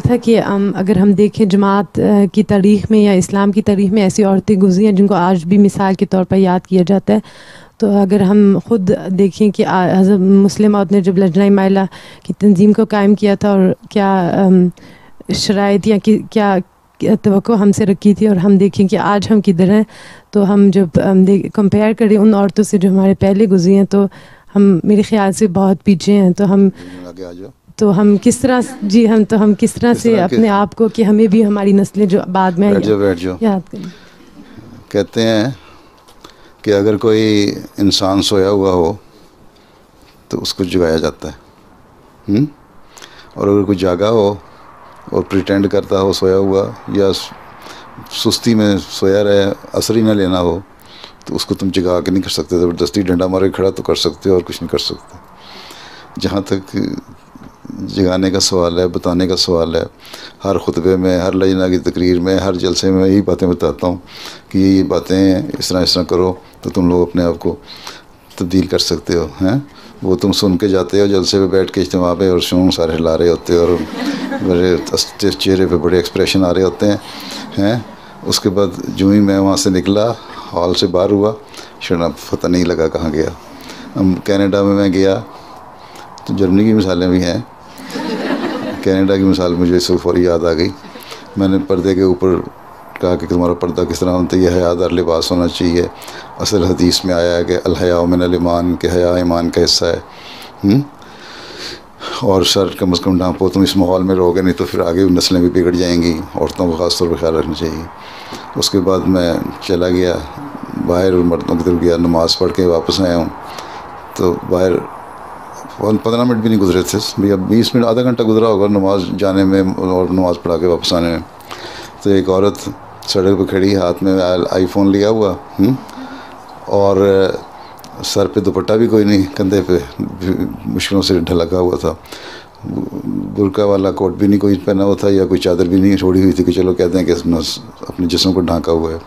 था कि अगर हम देखें जमात की तारीख़ में या इस्लाम की तारीख़ में ऐसी औरतें गुज़री हैं जिनको आज भी मिसाल के तौर पर याद किया जाता है। तो अगर हम ख़ुद देखें कि हज़रत मुस्लिम मौद ने जब लजनाए माइला की तंज़ीम को कायम किया था और क्या शराइत या क्या तवक्को हमसे रखी थी, और हम देखें कि आज हम किधर हैं, तो हम जब कंपेयर करें उन औरतों से जो हमारे पहले गुज़री हैं, तो हम मेरे ख़्याल से बहुत पीछे हैं। तो हम किस तरह हम किस तरह से अपने आप को कि हमें भी हमारी नस्लें जो बाद में बैठ जाओ याद करें। कहते हैं कि अगर कोई इंसान सोया हुआ हो तो उसको जगाया जाता है, और अगर कोई जागा हो और प्रिटेंड करता हो सोया हुआ, या सुस्ती में सोया रहे, असर ही ना लेना हो, तो उसको तुम जगा के नहीं कर सकते। ज़बरदस्ती डंडा मारे खड़ा तो कर सकते हो और कुछ नहीं कर सकते। जहाँ तक जगाने का सवाल है, बताने का सवाल है, हर खुतबे में, हर लजना की तकरीर में, हर जलसे में यही बातें बताता हूँ कि ये बातें इस तरह करो तो तुम लोग अपने आप को तब्दील कर सकते हो। हैं वो तुम सुन के जाते हो जलसे पे बैठ के इज्तिमा पे, और शूँ सारे हिला रहे होते हो और मेरे चेहरे पे बड़े एक्सप्रेशन आ रहे होते हैं। उसके बाद जो ही मैं वहाँ से निकला, हॉल से बाहर हुआ, शर्मा पता नहीं लगा कहाँ गया। कनाडा में मैं गया तो जर्मनी की मिसालें भी हैं, कनाडा की मिसाल मुझे इस वक्त फौरी याद आ गई। मैंने पर्दे के ऊपर कहा कि तुम्हारा पर्दा किस तरह होता है, यह हयादार लिबास होना चाहिए। असल हदीस में आया है कि अल हया मिनल ईमान, के हया ईमान का हिस्सा है। और सर कम अज़ कम ढांपो, तुम इस माहौल में रहोगे नहीं तो फिर आगे नस्लें भी बिगड़ जाएंगी। औरतों को ख़ास तौर पर ख्याल रखना चाहिए। उसके बाद मैं चला गया बाहर, मर्दों की तरफ गया, नमाज़ पढ़ के वापस आया हूँ। तो बाहर 15 मिनट भी नहीं गुजरे थे भैया, 20 मिनट, आधा घंटा गुजरा होगा नमाज़ जाने में और नमाज़ पढ़ा के वापस आने में। तो एक औरत सड़क पर खड़ी, हाथ में आईफोन लिया हुआ, और सर पे दुपट्टा भी कोई नहीं, कंधे पे मुश्किलों से ढलका हुआ था। बुर्का वाला कोट भी नहीं कोई पहना हुआ था, या कोई चादर भी नहीं छोड़ी हुई थी कि चलो कहते हैं कि अपने जिस्म को ढांका हुआ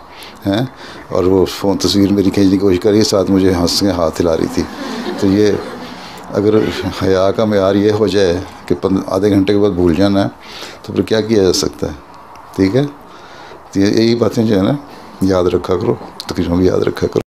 है। और वो फ़ोन तस्वीर मेरी खींचने की कोशिश कर रही है, साथ मुझे हंस के हाथ हिला रही थी। तो ये अगर हया का मेयार ये हो जाए कि आधे घंटे के बाद भूल जाना है, तो फिर क्या किया जा सकता है। ठीक है, तो यही बातें जो है ना याद रखा करो, तकरीरों में याद रखा करो।